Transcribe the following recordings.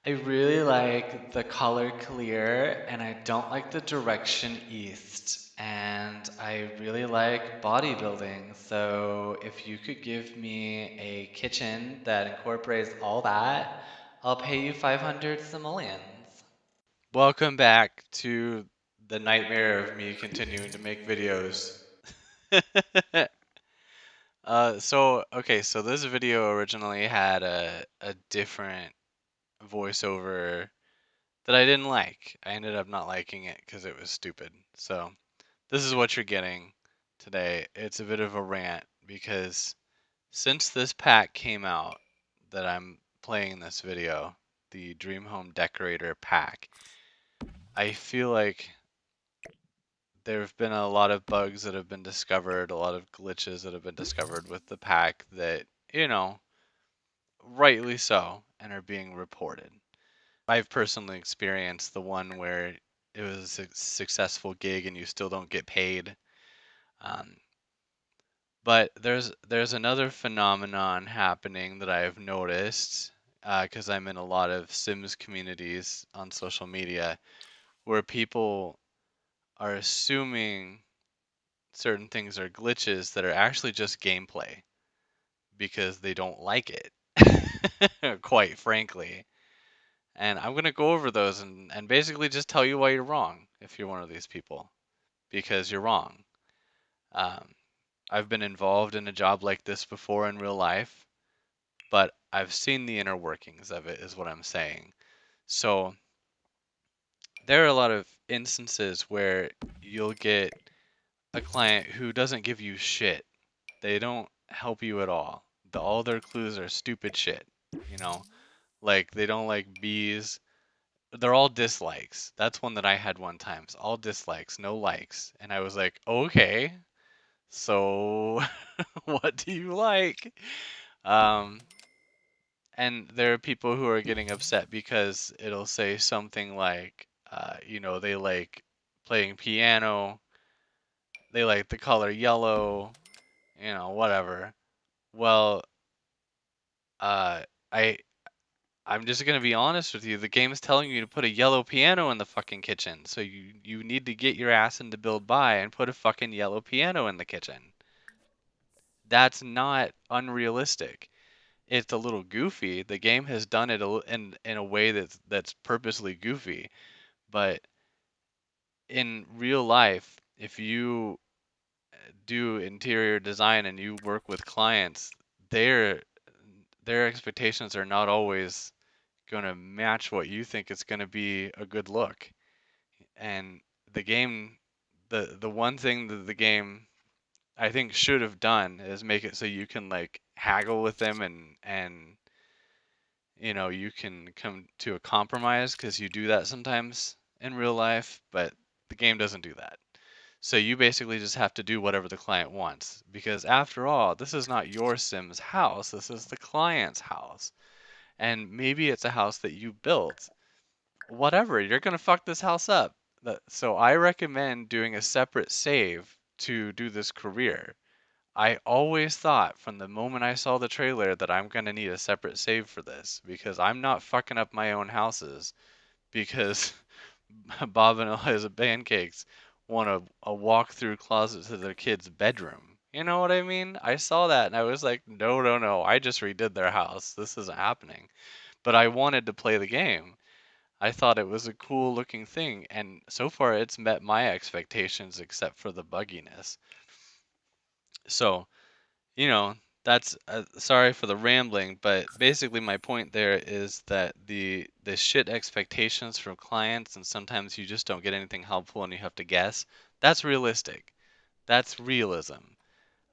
I really like the color clear, and I don't like the direction east. And I really like bodybuilding. So if you could give me a kitchen that incorporates all that, I'll pay you 500 simoleons. Welcome back to the nightmare of me continuing to make videos. So this video originally had a different voiceover that I didn't like. I ended up not liking it because it was stupid. So this is what you're getting today. It's a bit of a rant because since this pack came out that I'm playing in this video, the Dream Home Decorator pack, I feel like there have been a lot of bugs that have been discovered, a lot of glitches that have been discovered with the pack that, rightly so, and are being reported. I've personally experienced the one where it was a successful gig and you still don't get paid. Um, but there's another phenomenon happening that I've noticed because I'm in a lot of Sims communities on social media where people are assuming certain things are glitches that are actually just gameplay because they don't like it, quite frankly. And I'm going to go over those and basically just tell you why you're wrong if you're one of these people, because you're wrong. Um, I've been involved in a job like this before in real life, but I've seen the inner workings of it, is what I'm saying. So there are a lot of instances where you'll get a client who doesn't give you shit. They don't help you at all. All their clues are stupid shit, you know? Like they don't like bees. They're all dislikes. That's one that I had one time. It's all dislikes, no likes. And I was like, okay, so what do you like? Um, and there are people who are getting upset because it'll say something like, they like playing piano, they like the color yellow, whatever. Well, uh, I I'm just gonna be honest with you. The game is telling you to put a yellow piano in the fucking kitchen, so you need to get your ass into build buy and put a fucking yellow piano in the kitchen. That's not unrealistic. It's a little goofy. The game has done it in a way that's purposely goofy, but in real life, if you do interior design and you work with clients, their their expectations are not always going to match what you think is going to be a good look. And the game, the one thing that the game I think should have done is make it so you can like haggle with them and you can come to a compromise because you do that sometimes in real life, but the game doesn't do that. So you basically just have to do whatever the client wants because after all, this is not your Sim's house, this is the client's house. And maybe it's a house that you built. Whatever, you're going to fuck this house up. So I recommend doing a separate save to do this career. I always thought from the moment I saw the trailer that I'm going to need a separate save for this because I'm not fucking up my own houses because Bob and Eliza Pancakes want a walk through closet to their kid's bedroom. You know what I mean? I saw that and I was like, no, no, no. I just redid their house. This isn't happening. But I wanted to play the game. I thought it was a cool looking thing, and so far it's met my expectations except for the bugginess. So, you know, that's sorry for the rambling, but basically my point there is that the shit expectations from clients and sometimes you just don't get anything helpful and you have to guess. That's realistic. That's realism.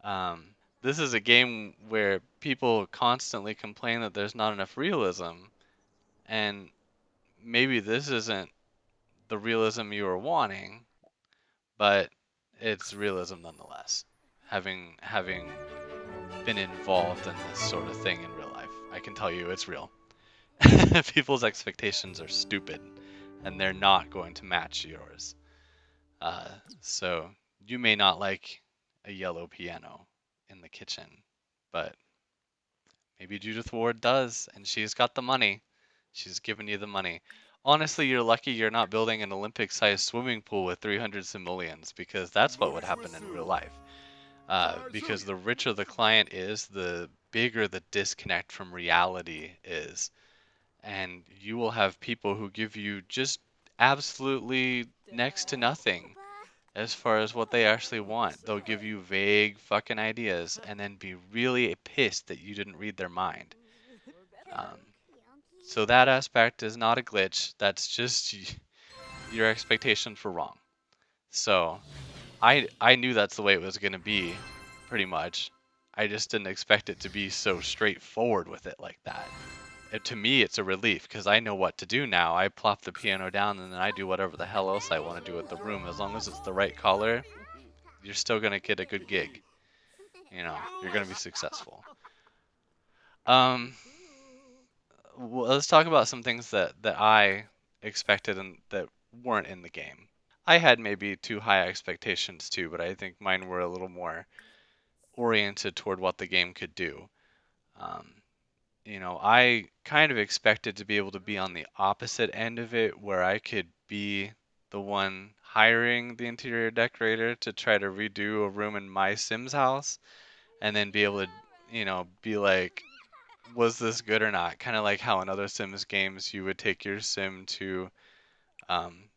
Um, this is a game where people constantly complain that there's not enough realism, and maybe this isn't the realism you were wanting, but it's realism nonetheless. Having been involved in this sort of thing in real life, I can tell you it's real. People's expectations are stupid, and they're not going to match yours. Uh, so you may not like a yellow piano in the kitchen, but maybe Judith Ward does, and she's got the money. She's giving you the money. Honestly, you're lucky you're not building an Olympic-sized swimming pool with 300 simoleons, because that's what would happen in real life. Because the richer the client is, the bigger the disconnect from reality is. And you will have people who give you just absolutely next to nothing as far as what they actually want. They'll give you vague fucking ideas and then be really pissed that you didn't read their mind. Um, so that aspect is not a glitch. That's just your expectations were wrong. So I knew that's the way it was going to be, pretty much. I just didn't expect it to be so straightforward with it like that. To me, it's a relief because I know what to do now. I plop the piano down and then I do whatever the hell else I want to do with the room. As long as it's the right color, you're still going to get a good gig. You know, you're going to be successful. Um, well, let's talk about some things that I expected and that weren't in the game. I had maybe too high expectations too, but I think mine were a little more oriented toward what the game could do. Um, I kind of expected to be able to be on the opposite end of it, where I could be the one hiring the interior decorator to try to redo a room in my Sims house, and then be able to, be like, was this good or not? Kind of like how in other Sims games you would take your Sim to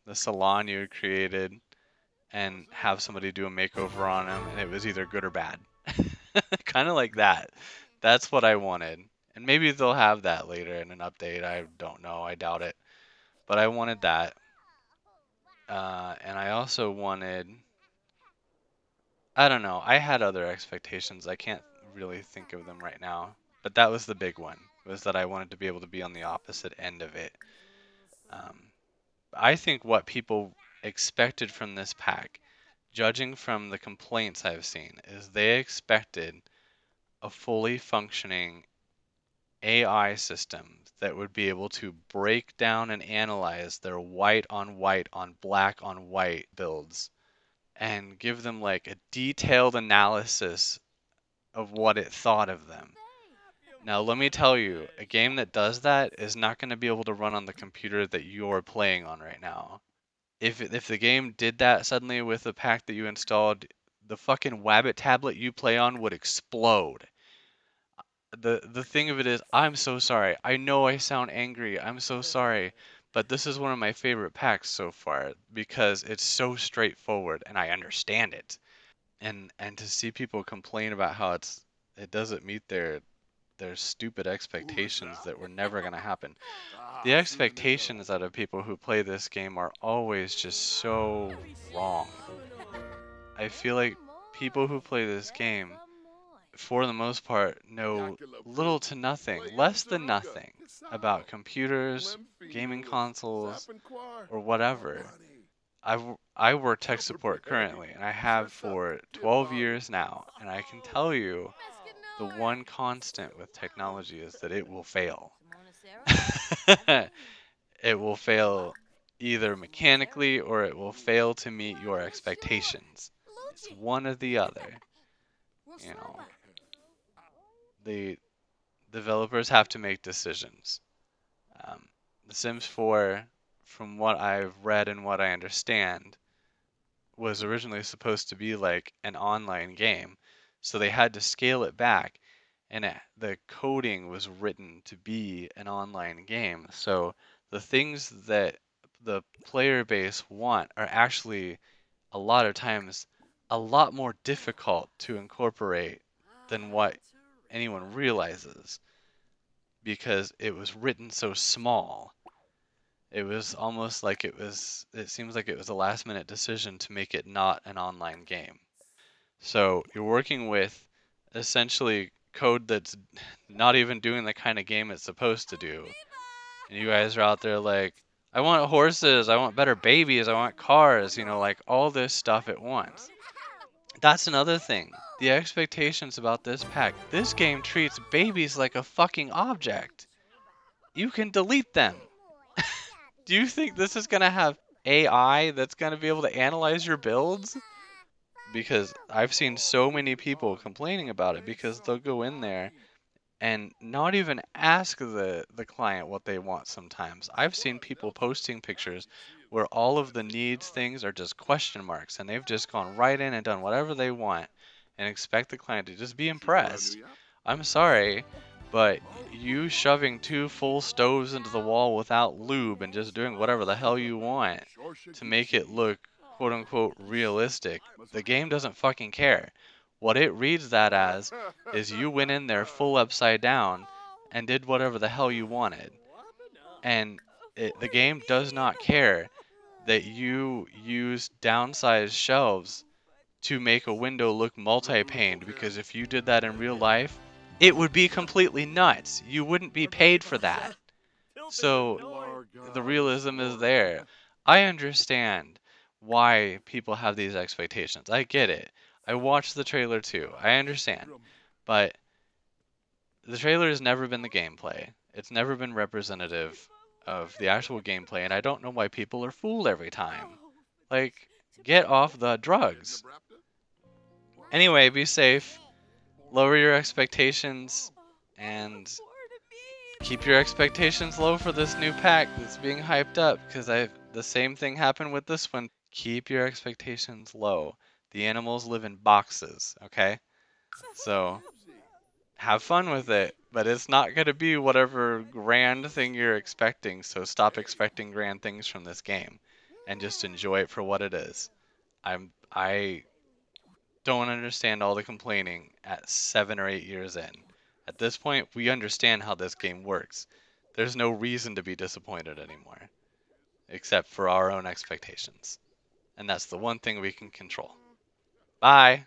the salon you had created and have somebody do a makeover on him, and it was either good or bad. Kind of like that. That's what I wanted. And maybe they'll have that later in an update. I don't know. I doubt it. But I wanted that. And I also wanted. I don't know. I had other expectations. I can't really think of them right now. But that was the big one, was that I wanted to be able to be on the opposite end of it. Um, I think what people expected from this pack, judging from the complaints I've seen, is they expected a fully functioning AI system that would be able to break down and analyze their white on black on white builds and give them like a detailed analysis of what it thought of them. Now, let me tell you, a game that does that is not going to be able to run on the computer that you're playing on right now. If the game did that suddenly with the pack that you installed, the fucking Wabbit tablet you play on would explode. The thing of it is, I'm so sorry. I know I sound angry. I'm so sorry. But this is one of my favorite packs so far because it's so straightforward and I understand it. And to see people complain about how it doesn't meet their stupid expectations that were never going to happen. The expectations out of people who play this game are always just so wrong. I feel like people who play this game, for the most part, know little to nothing, less than nothing, about computers, gaming consoles, or whatever. I work tech support currently, and I have for 12 years now, and I can tell you the one constant with technology is that it will fail. It will fail either mechanically or it will fail to meet your expectations. It's one or the other. You know, the developers have to make decisions. Um, the Sims 4, from what I've read and what I understand, was originally supposed to be like an online game. So they had to scale it back, and the coding was written to be an online game. So the things that the player base want are actually a lot of times a lot more difficult to incorporate than what anyone realizes because it was written so small. It was almost like it seems like it was a last minute decision to make it not an online game. So you're working with essentially code that's not even doing the kind of game it's supposed to do. And you guys are out there like, I want horses, I want better babies, I want cars, like all this stuff at once. That's another thing. The expectations about this pack. This game treats babies like a fucking object. You can delete them. Do you think this is going to have AI that's going to be able to analyze your builds? Because I've seen so many people complaining about it because they'll go in there and not even ask the client what they want sometimes. I've seen people posting pictures where all of the needs things are just question marks and they've just gone right in and done whatever they want and expect the client to just be impressed. I'm sorry, but you shoving two full stoves into the wall without lube and just doing whatever the hell you want to make it look quote unquote realistic, the game doesn't fucking care. What it reads that as is you went in there full upside down and did whatever the hell you wanted. And the game does not care that you used downsized shelves to make a window look multi-paned, because if you did that in real life, it would be completely nuts. You wouldn't be paid for that. So the realism is there. I understand why people have these expectations. I get it. I watched the trailer too. I understand. But the trailer has never been the gameplay. It's never been representative of the actual gameplay, and I don't know why people are fooled every time. Like, get off the drugs. Anyway, be safe, lower your expectations, and keep your expectations low for this new pack that's being hyped up, because the same thing happened with this one. Keep your expectations low. The animals live in boxes, okay? So have fun with it, but it's not going to be whatever grand thing you're expecting, so stop expecting grand things from this game and just enjoy it for what it is. I don't understand all the complaining at 7 or 8 years in. At this point, we understand how this game works. There's no reason to be disappointed anymore, except for our own expectations. And that's the one thing we can control. Bye!